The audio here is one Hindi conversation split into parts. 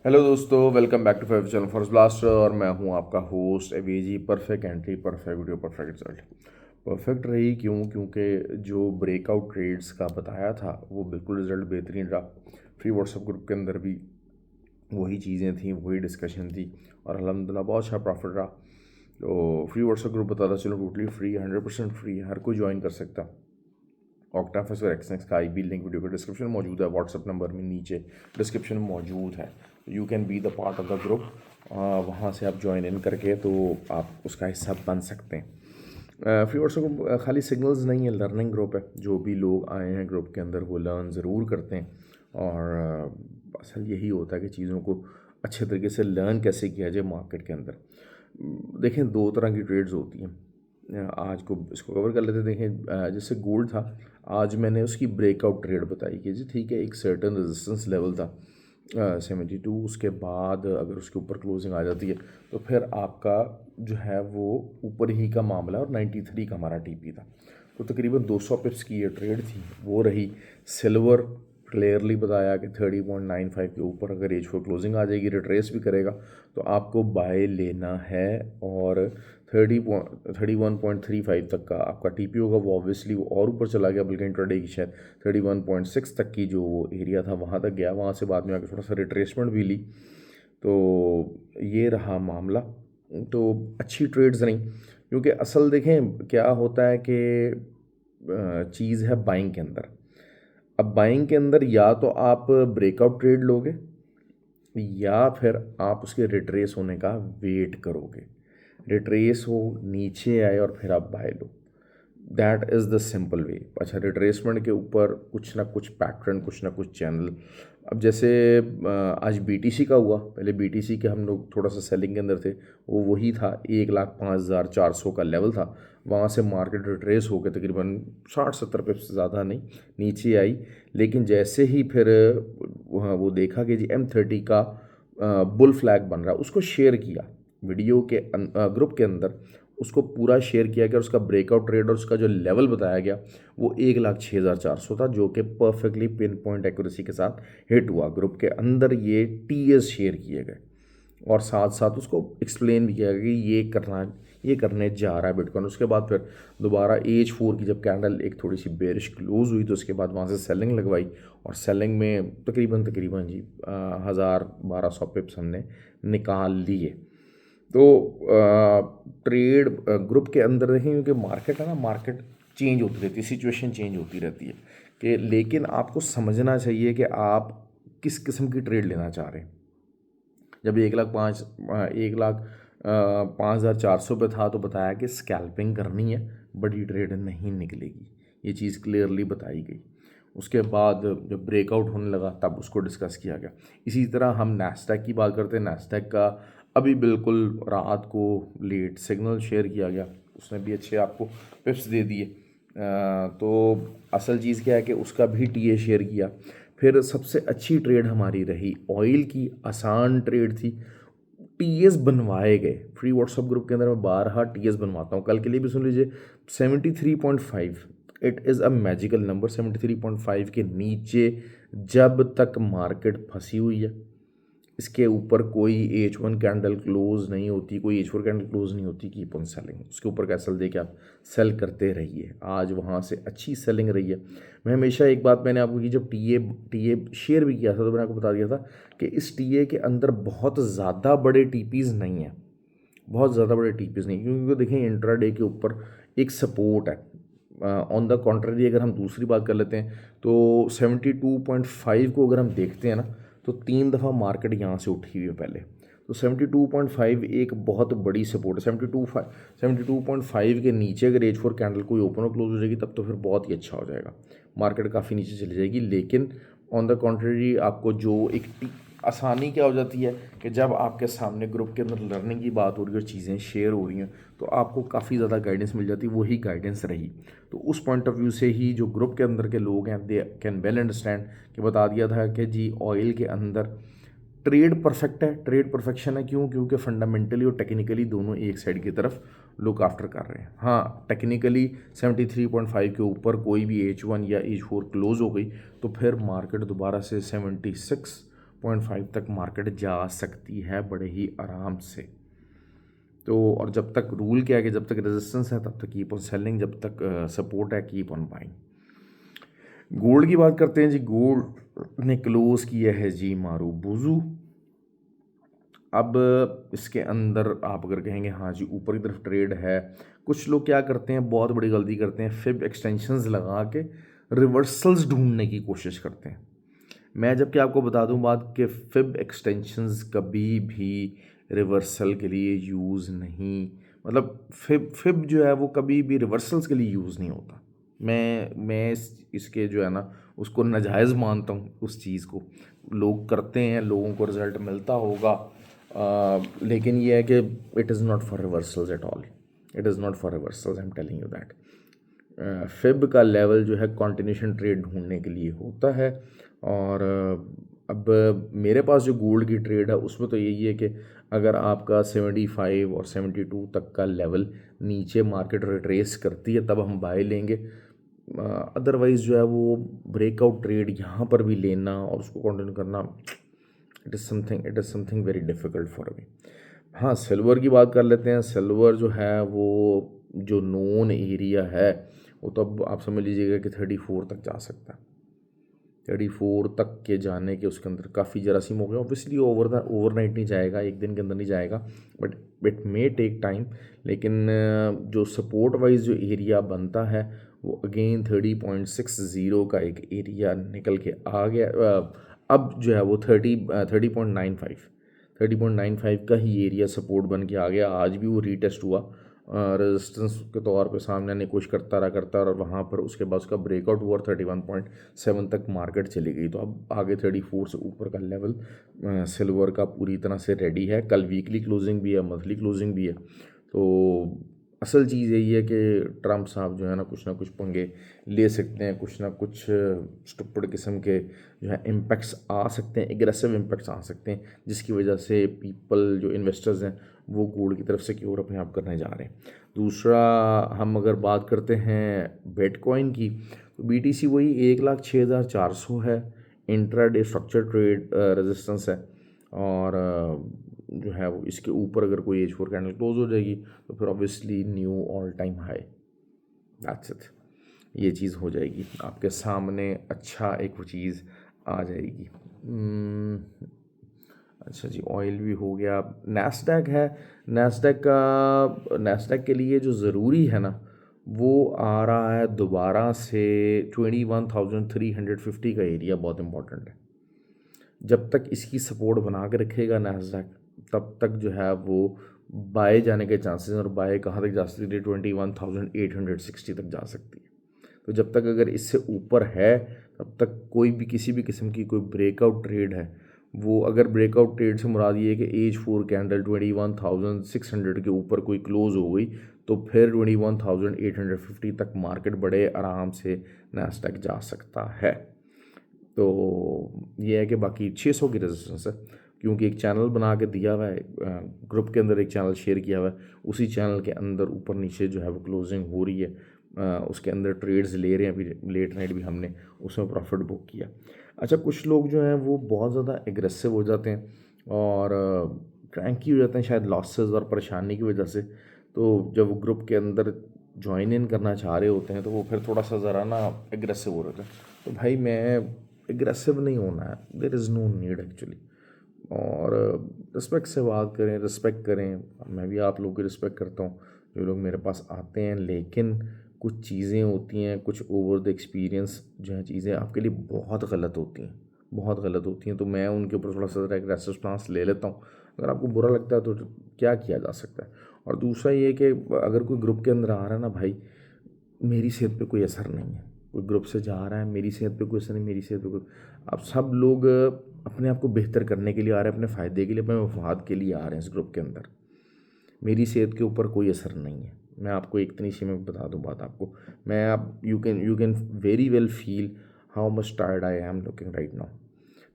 हेलो दोस्तों, welcome back to five channel for blaster. और मैं हूं आपका होस्ट एवेजी। Perfect entry, perfect video, perfect result. Perfect रही क्योंकि जो ब्रेकआउट ट्रेड्स का बताया था वो बिल्कुल रिजल्ट बेहतरीन रहा। फ्री व्हाट्सएप ग्रुप के अंदर भी वही चीज़ें थी, वही डिस्कशन थी और अल्हम्दुलिल्लाह बहुत अच्छा प्रॉफिट रहा। तो फ्री व्हाट्सएप ग्रुप बताता चलो टोटली फ्री, 100% फ्री, हर कोई ज्वाइन कर सकता। ऑक्टाफिस और एक्सनेक्स का आईबी लिंक वीडियो के डिस्क्रिप्शन में मौजूद है, व्हाट्सअप नंबर में नीचे डिस्क्रिप्शन में मौजूद है। You can be the part of the group. वहाँ से आप ज्वाइन इन करके तो आप उसका हिस्सा बन सकते हैं। फ्री व्हाट्सएप ग्रुप खाली सिग्नल्स नहीं है, लर्निंग ग्रुप है। जो भी लोग आए हैं ग्रुप के अंदर वो लर्न ज़रूर करते हैं और असल यही होता है कि चीज़ों को अच्छे तरीके से लर्न कैसे किया जाए मार्केट के अंदर। देखें, दो तरह की ट्रेड्स होती हैं। आज को इसको कवर कर लेते हैं। देखें, जैसे गोल्ड था, आज मैंने उसकी ब्रेकआउट ट्रेड बताई कि जी ठीक है, एक सर्टन रेजिस्टेंस लेवल था 72। उसके बाद अगर उसके ऊपर क्लोजिंग आ जाती है तो फिर आपका जो है वो ऊपर ही का मामला, और 93 का हमारा टीपी था। तो तकरीबन 200 पिप्स की ये ट्रेड थी, वो रही। सिल्वर क्लियरली बताया कि 30.95 के ऊपर अगर एज फोर क्लोजिंग आ जाएगी, रिट्रेस भी करेगा तो आपको बाय लेना है। और 31.35 तक का आपका टीपी होगा। वो ऑब्वियसली वो और ऊपर चला गया, बल्कि इंट्राडे की शायद 31.6 तक की जो एरिया था वहाँ तक गया। वहाँ से बाद में आके थोड़ा सा रिट्रेसमेंट भी ली। तो ये रहा मामला। तो अच्छी ट्रेड्स नहीं, क्योंकि असल देखें क्या होता है कि चीज़ है बाइंग के अंदर। अब बाइंग के अंदर या तो आप ब्रेकआउट ट्रेड लोगे या फिर आप उसके रिट्रेस होने का वेट करोगे। रिट्रेस हो, नीचे आए और फिर आप बाय लो। That is the simple way. अच्छा, रिट्रेसमेंट के ऊपर कुछ ना कुछ पैटर्न, कुछ ना कुछ चैनल। अब जैसे आज बीटीसी का हुआ, पहले बीटीसी के हम लोग थोड़ा सा सेलिंग के अंदर थे। वो वही था, 1,05,400 का लेवल था। वहाँ से मार्केट रिट्रेस हो गया तकरीबन 60-70 पिप्स से ज़्यादा नहीं, नीचे आई। लेकिन जैसे ही फिर वो देखा कि जी M30 का बुल फ्लैग बन रहा, उसको शेयर किया वीडियो के ग्रुप के अंदर। उसको पूरा शेयर किया गया और उसका ब्रेकआउट ट्रेड और उसका जो लेवल बताया गया वो 1,06,400 था, जो कि परफेक्टली पिन पॉइंट एक्यूरेसी के साथ हिट हुआ। ग्रुप के अंदर ये टीएस शेयर किए गए और साथ साथ उसको एक्सप्लेन भी किया गया कि ये करने जा रहा है बिटकॉइन। उसके बाद फिर दोबारा H4 की जब कैंडल एक थोड़ी सी बेरिश क्लोज हुई तो उसके बाद वहाँ से सेलिंग लगवाई और सेलिंग में तकरीबन तकरीबन जी 1,000-1,200 पिप्स हमने निकाल लिए। तो ट्रेड ग्रुप के अंदर देखें, क्योंकि मार्केट है ना, मार्केट चेंज होती रहती है, सिचुएशन चेंज होती रहती है कि, लेकिन आपको समझना चाहिए कि आप किस किस्म की ट्रेड लेना चाह रहे हैं। जब 1,05,400 पे था तो बताया कि स्कैल्पिंग करनी है, बड़ी ट्रेड नहीं निकलेगी, ये चीज़ क्लियरली बताई गई। उसके बाद जब ब्रेकआउट होने लगा तब उसको डिस्कस किया गया। इसी तरह हम नैस्डैक की बात करते हैं। नैस्डैक का अभी बिल्कुल रात को लेट सिग्नल शेयर किया गया, उसने भी अच्छे आपको पिप्स दे दिए। तो असल चीज़ क्या है कि उसका भी टीए शेयर किया। फिर सबसे अच्छी ट्रेड हमारी रही ऑयल की, आसान ट्रेड थी। टीएस बनवाए गए फ्री व्हाट्सएप ग्रुप के अंदर, मैं 12 टीएस बनवाता हूँ, कल के लिए भी सुन लीजिए। 73.5 it is a magical number. 73.5 के नीचे जब तक मार्केट फंसी हुई है, इसके ऊपर कोई H1 कैंडल क्लोज नहीं होती, कोई H4 कैंडल क्लोज नहीं होती, कीप ऑन सेलिंग। उसके ऊपर का एसएल दे के आप सेल करते रहिए। आज वहाँ से अच्छी सेलिंग रही है। मैं हमेशा एक बात मैंने आपको की, जब टीए शेयर भी किया था तो मैंने आपको बता दिया था कि इस टीए के अंदर बहुत ज़्यादा बड़े टीपीज़ नहीं हैं, बहुत ज़्यादा बड़े टीपीज़ नहीं, क्योंकि देखें इंट्राडे के ऊपर एक सपोर्ट है। ऑन द कॉन्ट्ररी अगर हम दूसरी बात कर लेते हैं तो 72.5 को अगर हम देखते हैं ना, तो 3 दफ़ा मार्केट यहाँ से उठी हुई है पहले। तो 72.5 एक बहुत बड़ी सपोर्ट है। 72.5 के नीचे अगर H4 कैंडल कोई ओपन और क्लोज हो जाएगी तब तो फिर बहुत ही अच्छा हो जाएगा, मार्केट काफ़ी नीचे चली जाएगी। लेकिन ऑन द कॉन्ट्ररी आपको जो एक आसानी क्या हो जाती है कि जब आपके सामने ग्रुप के अंदर लर्निंग की बात हो रही है और चीज़ें शेयर हो रही हैं तो आपको काफ़ी ज़्यादा गाइडेंस मिल जाती है, वही गाइडेंस रही। तो उस पॉइंट ऑफ व्यू से ही जो ग्रुप के अंदर के लोग हैं दे कैन वेल अंडरस्टैंड कि बता दिया था कि जी ऑयल के अंदर ट्रेड परफेक्ट है। ट्रेड परफेक्शन है क्योंकि फंडामेंटली और टेक्निकली दोनों एक साइड की तरफ लुक आफ्टर कर रहे हैं। हाँ, टेक्निकली 73.5 के ऊपर कोई भी H1 या H4 क्लोज हो गई तो फिर मार्केट दोबारा से 76 0.5 तक मार्केट जा सकती है बड़े ही आराम से। तो और जब तक रूल क्या है कि जब तक रेजिस्टेंस है तब तक कीप ऑन सेलिंग, जब तक सपोर्ट है कीप ऑन बाइंग। गोल्ड की बात करते हैं जी। गोल्ड ने क्लोज किया है जी मारूबुजू। अब इसके अंदर आप अगर कहेंगे हाँ जी ऊपर की तरफ ट्रेड है, कुछ लोग क्या करते हैं, बहुत बड़ी गलती करते हैं, फिब एक्सटेंशंस लगा के रिवर्सल्स ढूंढने की कोशिश करते हैं। मैं जबकि आपको बता दूं बात कि फिब एक्सटेंशंस कभी भी रिवर्सल के लिए यूज़ नहीं, मतलब फिब जो है वो कभी भी रिवर्सल्स के लिए यूज़ नहीं होता। मैं इसके जो है ना उसको नाजायज़ मानता हूँ। उस चीज़ को लोग करते हैं, लोगों को रिज़ल्ट मिलता होगा, लेकिन ये है कि it is not for reversals at all. It is not for reversals, I am telling you that. Fib का लेवल जो है कॉन्टिन्यूशन ट्रेड ढूंढने के लिए होता है। और अब मेरे पास जो गोल्ड की ट्रेड है उसमें तो यही है कि अगर आपका 75 और 72 तक का लेवल नीचे मार्केट रिट्रेस करती है तब हम बाय लेंगे। अदरवाइज़ जो है वो ब्रेकआउट ट्रेड यहाँ पर भी लेना और उसको कंटिन्यू करना, it is something very difficult for me. हाँ, सिल्वर की बात कर लेते हैं। सिल्वर जो है वो जो नोन एरिया है वो तो अब आप समझ लीजिएगा कि 34 तक जा सकता है। 34 तक के जाने के उसके अंदर काफ़ी जरासीम हो गया। ऑब्वियसली ओवरनाइट नहीं जाएगा, एक दिन के अंदर नहीं जाएगा, but it may take time. लेकिन जो सपोर्ट वाइज जो एरिया बनता है वो अगेन 30.60 का एक एरिया निकल के आ गया। अब जो है वो 30.95 का ही एरिया सपोर्ट बन के आ गया। आज भी वो रीटेस्ट हुआ रेजिस्टेंस के तौर पे, सामने आने की कोशिश करता रहा और वहाँ पर उसके बाद उसका ब्रेकआउट हुआ और 31.7 तक मार्केट चली गई। तो अब आगे 34 से ऊपर का लेवल सिल्वर का पूरी तरह से रेडी है। कल वीकली क्लोजिंग भी है, मंथली क्लोजिंग भी है। तो असल चीज़ यही है कि ट्रम्प साहब जो है ना कुछ पंगे ले सकते हैं, कुछ ना कुछ स्टुपिड किस्म के जो है इम्पैक्ट्स आ सकते हैं, एग्रेसिव इम्पैक्ट्स आ सकते हैं, जिसकी वजह से पीपल जो इन्वेस्टर्स हैं वो गोल्ड की तरफ सिक्योर अपने आप करने जा रहे हैं। दूसरा, हम अगर बात करते हैं बिटकॉइन की, तो BTC वही 1,06,400 है। इंट्राडे स्ट्रक्चर ट्रेड रेजिस्टेंस है। और जो है वो इसके ऊपर अगर कोई H4 कैंडल क्लोज हो जाएगी तो फिर obviously knew all time high, that's it. ये चीज़ हो जाएगी आपके सामने, अच्छा एक वो चीज़ आ जाएगी। अच्छा जी, ऑयल भी हो गया। नैस्डैक है। नैस्डैक के लिए जो ज़रूरी है ना वो आ रहा है दोबारा से 21,350 का एरिया बहुत इंपॉर्टेंट है। जब तक इसकी सपोर्ट बना के रखेगा नैस्डैक तब तक जो है वो बाय जाने के चांसेस, और बाय कहाँ तक जा सकती है, 21,860 तक जा सकती है। तो जब तक अगर इससे ऊपर है तब तक कोई भी किसी भी किस्म की कोई ब्रेकआउट ट्रेड है वो, अगर ब्रेकआउट ट्रेड से मुराद ये है कि H4 कैंडल 21,600 के ऊपर कोई क्लोज हो गई तो फिर 21,850 तक मार्केट बड़े आराम से नैस्डैक जा सकता है। तो ये है कि बाकी 600 की रेजिस्टेंस है, क्योंकि एक चैनल बना के दिया हुआ है, ग्रुप के अंदर एक चैनल शेयर किया हुआ है, उसी चैनल के अंदर ऊपर नीचे जो है वो क्लोजिंग हो रही है, उसके अंदर ट्रेड्स ले रहे हैं। अभी लेट नाइट भी हमने उसमें प्रॉफिट बुक किया। अच्छा, कुछ लोग जो हैं वो बहुत ज़्यादा एग्रेसिव हो जाते हैं और क्रैंकी हो जाते हैं शायद लॉसेस और परेशानी की वजह से। तो जब वो ग्रुप के अंदर ज्वाइन इन करना चाह रहे होते हैं तो वो फिर थोड़ा सा ज़रा ना एग्रेसिव हो रहे हैं। तो भाई मैं एग्रेसिव नहीं होना है, there is no need actually. और रिस्पेक्ट से बात करें, रिस्पेक्ट करें। मैं भी आप लोगों की रिस्पेक्ट करता हूँ जो लोग मेरे पास आते हैं, लेकिन कुछ चीज़ें होती हैं, कुछ ओवर द एक्सपीरियंस जो है चीज़ें आपके लिए बहुत गलत होती हैं, बहुत गलत होती हैं। तो मैं उनके ऊपर थोड़ा सा एग्रेसिव स्टांस ले लेता हूँ। अगर आपको बुरा लगता है तो क्या किया जा सकता है। और दूसरा ये कि अगर कोई ग्रुप के अंदर आ रहा है ना भाई, मेरी सेहत पे कोई असर नहीं है। कोई ग्रुप से जा रहा है, मेरी सेहत पे कोई असर नहीं, मेरी सेहत पे कोई, अब सब लोग अपने आप को बेहतर करने के लिए आ रहे हैं, अपने फ़ायदे के लिए, अपने मफाद के लिए आ रहे हैं इस ग्रुप के अंदर। मेरी सेहत के ऊपर कोई असर नहीं है। मैं आपको एक इतनी सी मैं बता दूं बात आपको, you can very well feel how much tired I am looking right now.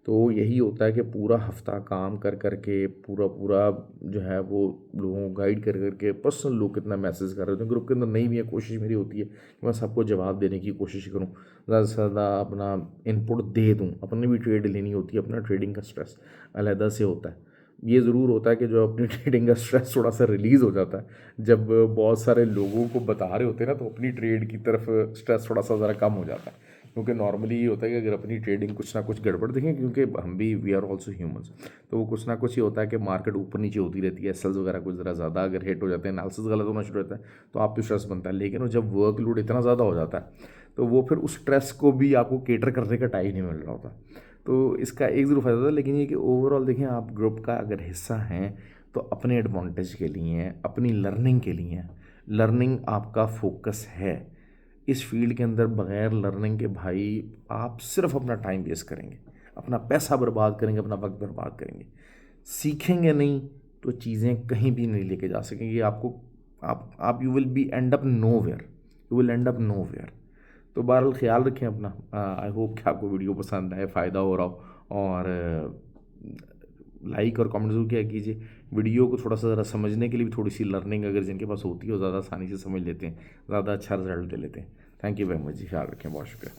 तो यही होता है कि पूरा हफ्ता काम कर कर के पूरा पूरा जो है वो लोगों को गाइड कर कर के पर्सनल लोग कितना मैसेज कर रहे होते हैं ग्रुप के अंदर। नहीं भी है, कोशिश मेरी होती है कि मैं सबको जवाब देने की कोशिश करूँ, ज़्यादा से ज़्यादा अपना इनपुट दे दूँ। अपनी भी ट्रेड लेनी होती है, अपना ट्रेडिंग का स्ट्रेस अलहदा से होता है। ये ज़रूर होता है कि जो अपनी ट्रेडिंग का स्ट्रेस थोड़ा सा रिलीज़ हो जाता है जब बहुत सारे लोगों को बता रहे होते हैं ना, तो अपनी ट्रेड की तरफ स्ट्रेस थोड़ा सा ज़रा कम हो जाता है। क्योंकि नॉर्मली ये होता है कि अगर अपनी ट्रेडिंग कुछ ना कुछ गड़बड़ देखें, क्योंकि हम भी वी आर ऑल्सो ह्यूमंस, तो वो कुछ ना कुछ ही होता है कि मार्केट ऊपर नीचे होती रहती है, सेल्स वगैरह कुछ ज़रा ज़्यादा अगर हिट हो जाते हैं, एनालिसिस गलत होना शुरू होता है, तो आप पे स्ट्रेस बनता है। लेकिन वो जब वर्कलोड इतना ज़्यादा हो जाता है तो वो फिर उस स्ट्रेस को भी आपको केटर करने का टाइम नहीं मिल रहा होता। तो इसका एक ज़रूर फ़ायदा था, लेकिन ये कि ओवरऑल देखें, आप ग्रुप का अगर हिस्सा हैं तो अपने एडवांटेज के लिए, अपनी लर्निंग के लिए, लर्निंग आपका फोकस है। इस फील्ड के अंदर बग़ैर लर्निंग के भाई आप सिर्फ अपना टाइम वेस्ट करेंगे, अपना पैसा बर्बाद करेंगे, अपना वक्त बर्बाद करेंगे। सीखेंगे नहीं तो चीज़ें कहीं भी नहीं लेके जा सकेंगे आपको। आप you will be end up nowhere, you will end up nowhere. तो बहरहाल ख्याल रखें अपना। आई होप कि आपको वीडियो पसंद आए, फ़ायदा हो रहा हो, और लाइक और कमेंट ज़रूर किया कीजिए। वीडियो को थोड़ा सा ज़रा समझने के लिए भी थोड़ी सी लर्निंग अगर जिनके पास होती है वो ज़्यादा आसानी से समझ लेते हैं, ज़्यादा अच्छा रिजल्ट दे लेते हैं। थैंक यू वेरी मच जी, ख्याल रखें, बहुत शुक्रिया।